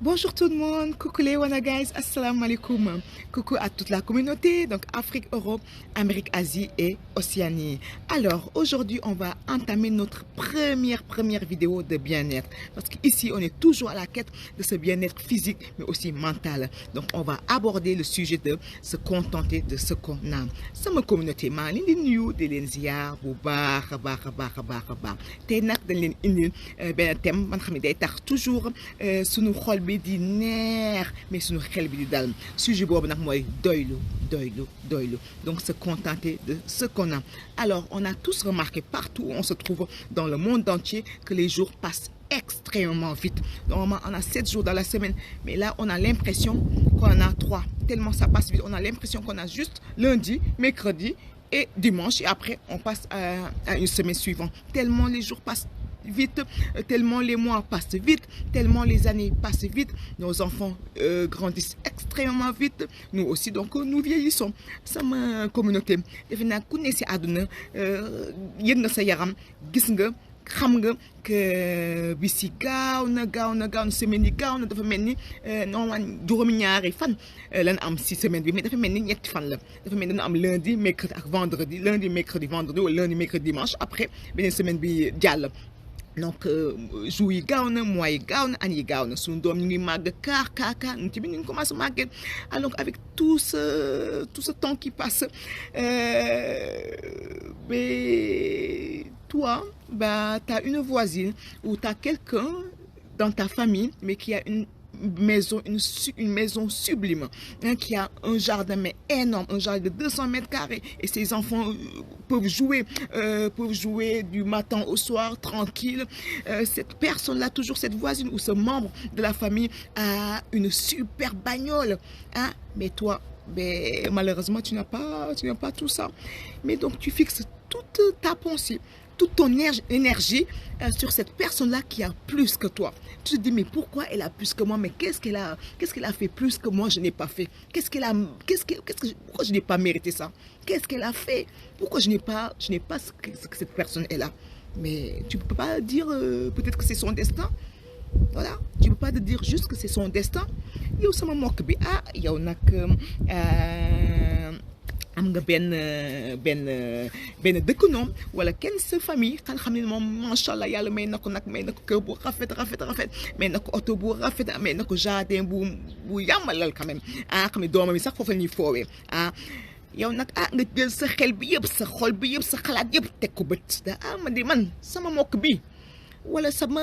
Bonjour tout le monde, coucou les Wana guys, assalamu alaikum. Coucou à toute la communauté, donc Afrique, Europe, Amérique, Asie et Océanie. Alors aujourd'hui on va entamer notre première vidéo de bien-être. Parce qu'ici on est toujours à la quête de ce bien-être physique mais aussi mental. Donc on va aborder le sujet de se contenter de ce qu'on a. Sama communauté maa leen di nuyu di leen ziar bu baax a baax. Tey nag dañ leen indil benn thème man xam ne day tax toujours sunu xol bi di neex mais suñu xel bi di dal sujet boobu nag mooy doylu. Donc se contenter de ce qu'on a. Alors on a tous remarqué partout où on se trouve dans le monde entier que les jours passent extrêmement vite. Normalement on a 7 jours dans la semaine mais là on a l'impression qu'on en a 3 tellement ça passe vite. On a l'impression qu'on a juste lundi, mercredi et dimanche et après on passe à une semaine suivante. Tellement les jours passent vite, tellement les mois passent vite, tellement les années passent vite, nos enfants grandissent extrêmement vite, nous aussi donc nous vieillissons. Sama communauté defe naa ku ne si àdduna yëg nga sa yaram gis nga xam nga que bis yi gaaw na semaine yi gaaw na dafa mel ni normalement juróomi ñaari fan lan am si semaine bi mais dafa mel ni ñetti fan la dafa mel ni dana am lundi mercredi ak vendredi lundi mercredi vendredi wala lundi mercredi dimanche après beneen semaine bi jàll. Donc jours yi gaaw na mois yi gaaw na année yi gaaw na suñu doom ñu ngi màgg kaar ñu ci bi ñu ngi commencé màgget. Alors avec tout ce temps qui passe mais toi tu as une voisine ou tu as quelqu'un dans ta famille mais qui a une maison sublime, hein, qui a un jardin mais énorme, un jardin de 200 mètres carrés et ses enfants peuvent jouer du matin au soir tranquille. Cette personne-là, toujours cette voisine ou ce membre de la famille a une super bagnole, hein, mais toi, malheureusement tu n'as pas tout ça. Mais donc tu fixes toute ta pensée, toute ton énergie sur cette personne-là qui a plus que toi. Tu te dis mais pourquoi elle a plus que moi? Mais qu'est-ce qu'elle a fait plus que moi je n'ai pas fait? Pourquoi je n'ai pas mérité ça? Qu'est-ce qu'elle a fait? Pourquoi je n'ai pas ce que cette personne est là? Mais tu peux pas dire peut-être que c'est son destin. Voilà, tu peux pas te dire juste que c'est son destin. Yow sama mbokk bi yow nag am nga benn dëkkanoom wala kenn sa famille xam ne moom macha allah yàlla may na ko kër bu rafet may na ko oto bu rafet may na ko jardin bu yàmmalal quand même xam ne doomam yi sax foofu la ñuy foowee yow nag nga jël sa xel bi yëpp sa xol bi yëpp sa xalaat yëpp teg ko bët man sama mbokk bi wala sama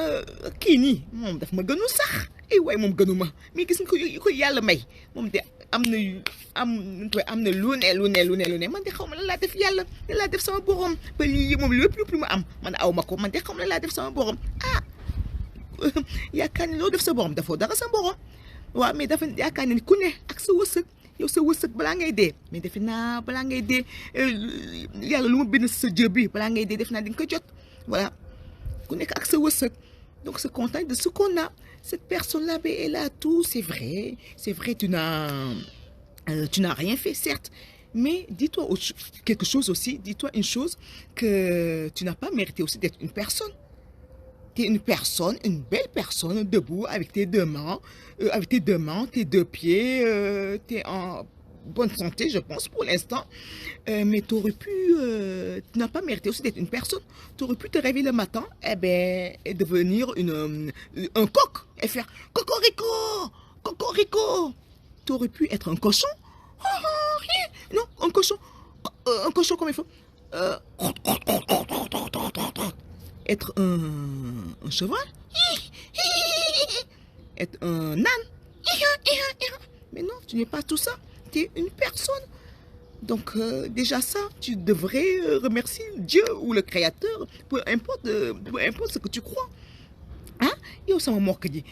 kii nii moom daf ma gënu sax waaye moom gënu ma mais gis nga ko yàlla may moom de am na lu ne man de xaw ma lan laa def yàlla lan laa def sama borom ba lii moom lépp lu ma am man aw ma ko man de xaw ma lan laa def sama borom yaakaar ne loo def sa borom dafoo dara sa borom waaw mais dafa yaakaar ne ku ne ak sa wërsëg yow sa wërsëg balaa ngay dee mais defe naa balaa ngay dee yàlla lu ma bind sa jë bi balaa ngay dee def naa di nga ko jot voilà ku nekk ak sa wërsëg donc se contente de ce qu'on a. Cette personne-là, elle a tout, c'est vrai, tu n'as rien fait, certes, mais dis-toi quelque chose aussi, dis-toi une chose, que tu n'as pas mérité aussi d'être une personne. Tu es une personne, une belle personne, debout, avec tes deux mains, tes deux pieds, tu es en bonne santé, je pense, pour l'instant. Mais tu n'as pas mérité aussi d'être une personne. Tu aurais pu te réveiller le matin, et devenir un coq, et faire cocorico. Tu aurais pu être un cochon. Non, un cochon comme il faut. Être un cheval. Être un âne. Mais non, tu n'es pas tout ça. Tu es une personne. Donc déjà ça, tu devrais remercier Dieu ou le Créateur, peu importe ce que tu crois. Hein? Yow sama mbokk ji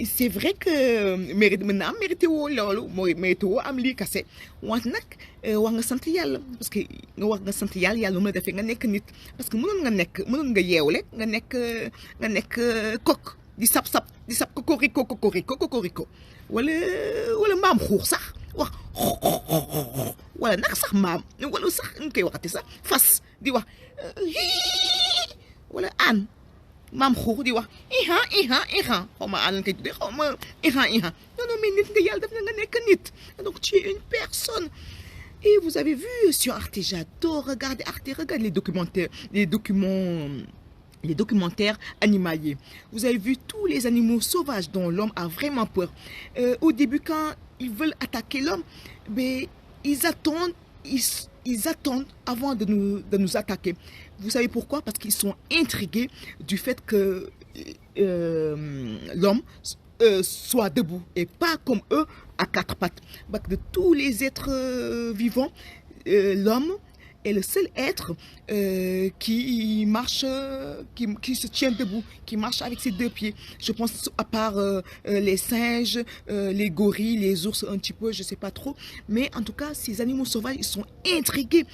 c'est vrai que mérité woo loolu mérité woo am lii kase wante nag wax nga sant yàlla parce que nga sant yàlla mu la defee nga nekk nit parce que mënoon nga yeewle nga nekk coq di sab cocorico wala mbaam xuux sax wax wala nag sax maam wala sax ñu koy waxati sax fas di wax wala aan maam xuux di wax ihan xaw ma àllan kay tuddee xaw ma ihan non non mais nit nga yàlla def na nga nekk nit donc tu es une personne. Et vous avez vu sur Arte, j'adore regarder Arte, regarde les documentaires animaliers. Vous avez vu tous les animaux sauvages dont l'homme a vraiment peur. Au début, quand ils veulent attaquer l'homme, ben, ils attendent avant de nous attaquer. Vous savez pourquoi? Parce qu'ils sont intrigués du fait que l'homme soit debout et pas comme eux à quatre pattes. Parce que de tous les êtres vivants, l'homme est le seul être qui marche, qui se tient debout, qui marche avec ses deux pieds. Je pense à part les singes, les gorilles, les ours un petit peu, je ne sais pas trop. Mais en tout cas, ces animaux sauvages, ils sont intrigués.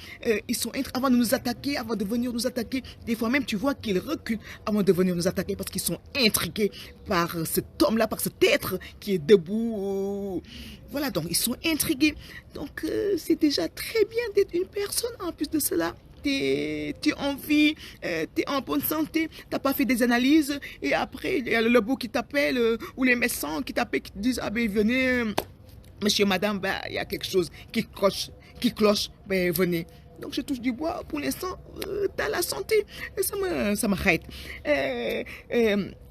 Avant de nous attaquer, avant de venir nous attaquer. Des fois même, tu vois qu'ils reculent avant de venir nous attaquer parce qu'ils sont intrigués par cet homme-là, par cet être qui est debout. Voilà, donc ils sont intrigués. Donc c'est déjà très bien d'être une personne. En plus de cela, tu es en vie, tu es en bonne santé, tu n'as pas fait des analyses. Et après, il y a le labo qui t'appelle ou les médecins qui t'appellent, qui te disent, ah ben venez, monsieur, madame, ben, il y a quelque chose qui cloche, ben venez. Donc je touche du bois. Pour l'instant, tu as la santé. Ça me xayit.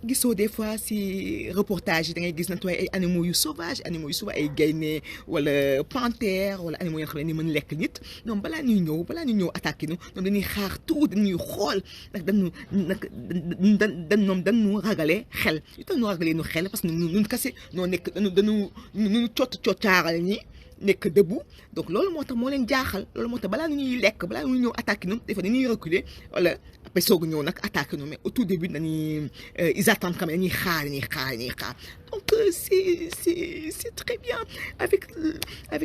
Gisoo des fois si reportage yi da ngay gis na tooy ay animaux yu sauvage ay gaynde wala panthère wala animaux yoo xam ne ni mën lekk nit ñoom balaa ñuy ñëw attaqué ñu ñoom dañuy xaar tout dañuy xool ndax dañu ragalee xel yu tax ñu ragalee ñu xel parce que ñun kese ñoo nekk dañu coccaaral ñi nekk debout donc loolu moo tax moo leen jaaxal loolu moo tax balaa ñuy lekk balaa ñuy ñëw attaqué ñu des fois dañuy reculer wala après soog a ñëw nag attaqué ñu mais au tout début dañuy ils attendent quand même dañuy xaar donc c'est très bien avec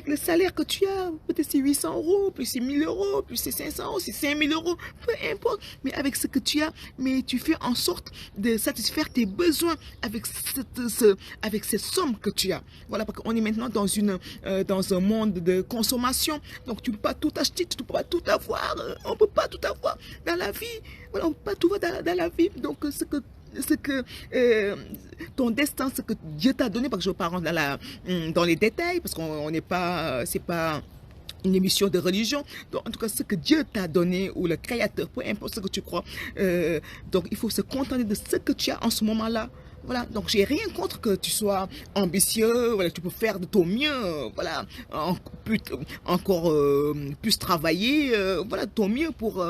le salaire que tu as peut-être c'est 800 €, plus c'est 1000 €, plus c'est 500 €, c'est 5000 €, peu importe, mais avec ce que tu as, mais tu fais en sorte de satisfaire tes besoins avec cette somme que tu as. Voilà, parce qu'on est maintenant dans un monde de consommation, donc tu ne peux pas tout acheter, tu ne peux pas tout avoir, on ne peut pas tout avoir dans la vie, voilà, on ne peut pas tout avoir dans la vie, donc ce que ton destin, ce que Dieu t'a donné, parce que je ne veux pas rentrer dans les détails, parce qu'on n'est pas, c'est pas une émission de religion, donc en tout cas ce que Dieu t'a donné, ou le Créateur, peu importe ce que tu crois, donc il faut se contenter de ce que tu as en ce moment-là. Voilà, donc j'ai rien contre que tu sois ambitieux, voilà, tu peux faire de ton mieux, voilà, encore plus travailler, voilà, de ton mieux pour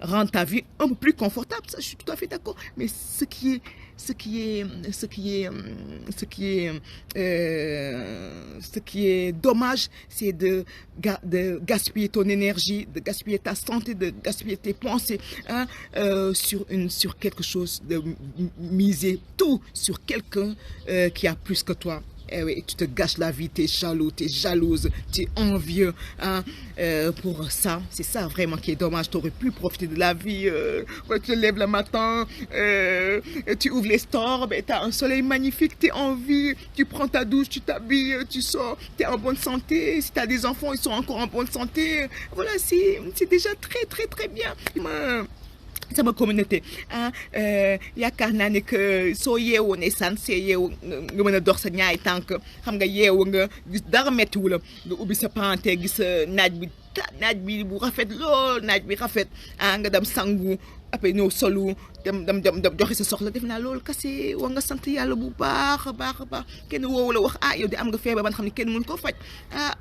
rendre ta vie un peu plus confortable. Ça, je suis tout à fait d'accord. Mais ce qui est dommage, c'est de gaspiller ton énergie, de gaspiller ta santé, de gaspiller tes pensées, hein, sur quelque chose, de miser tout sur quelqu'un qui a plus que toi. Eh oui, tu te gâches la vie, tu es jaloux, tu es jalouse, tu es envieux, hein, pour ça. C'est ça vraiment qui est dommage. Tu aurais pu profiter de la vie. Tu te lèves le matin, tu ouvres les stores, ben, tu as un soleil magnifique, tu es en vie, tu prends ta douche, tu t'habilles, tu sors, tu es en bonne santé. Si tu as des enfants, ils sont encore en bonne santé. Voilà, c'est déjà très, très, très bien. Sama communauté ah yaakaar naa ne que soo yeewoo ne san see yeewu nga mën a dox sa ñaay tànk xam nga yeewu nga gis dara méttiwu la nga ubbi sa palanteer gis naaj bi bu rafet lool naaj bi rafet ah nga dem sangu après ñëw solu dem joxe sa soxla def naa loolu kese war nga sant yàlla bu baax a baax kenn woowu la wax ah yow de am nga feebar ba nga xam ne kenn mënu ko faj ah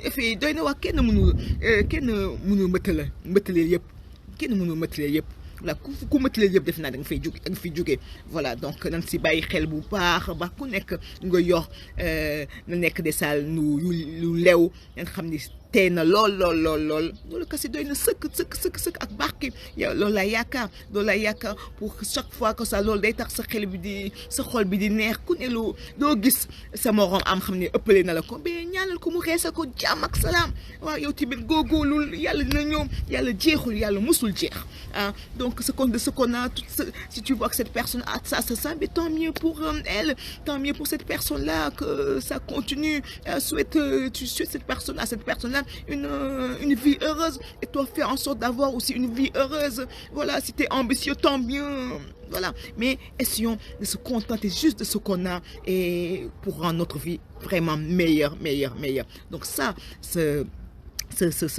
effet doy na wax kenn mënu mbëttale yëpp kenn mënu mbëttale yëpp. Voilà, ku mëtale yëpp def naa da nga fiy jóge voilà donc nañ si bàyyi xel bu baax ku nekk nga yor na nekk des salles lu lew nga xam ni tey na lool loolu kese doy na sëkk ak barke yow loolu laa yaakaar pour chaque fois que ça loolu day tax sa xol bi di neex ku ne loo gis sa morom am xam ne ëppale na la ko ba ñaanal ko mu xeesa ko jàmm ak salaam waaw yow tamit góorgóorlu yàlla dina ñëw yàlla jeexul yàlla musul jeex ah donc ce qu'on a si tu vois que cette personne a ça mais tant mieux pour elle, tant mieux pour cette personne là que ça continue. Tu souhaites cette personne là voilà, une vie heureuse. Et toi, fais en sorte d'avoir aussi une vie heureuse. Voilà, si tu es ambitieux, tant mieux. Voilà, mais essayons de se contenter juste de ce qu'on a et pour rendre notre vie vraiment meilleure. Donc ça, ce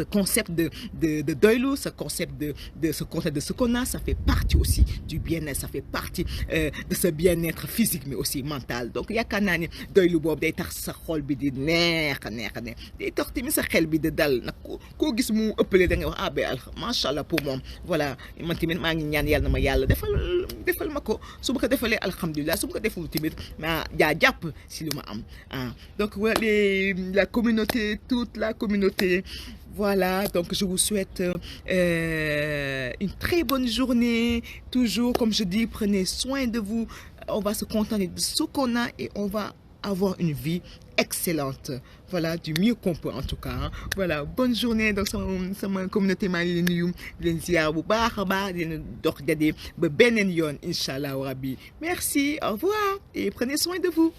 concept de doylu, ce concept de se contenter de ce qu'on a, ça fait partie aussi du bien-être, ça fait partie de ce bien-être physique mais aussi mental. Donc yaakaar naa ne doylu boobu day tax sa xol bi di neex day tax tamit sa xel bi di dal nag koo gis mu ëppale da ngay wax ah ben macha allah pour moom voilà man tamit maa ngi ñaan yàlla na ma yàlla defal ma ko su ma ko defalee alhamdulilah su ma ko deful tamit ma jàpp si lu ma am donc la communauté, toute la communauté. Voilà, donc je vous souhaite une très bonne journée. Toujours, comme je dis, prenez soin de vous. On va se contenter de ce qu'on a et on va avoir une vie excellente. Voilà, du mieux qu'on peut en tout cas. Voilà, bonne journée. Donc, sama communauté maa ngi leen nuyu di leen ziar bu baax a baax di leen dox daje ba beneen yoon incha allah rabbi. Merci, au revoir et prenez soin de vous.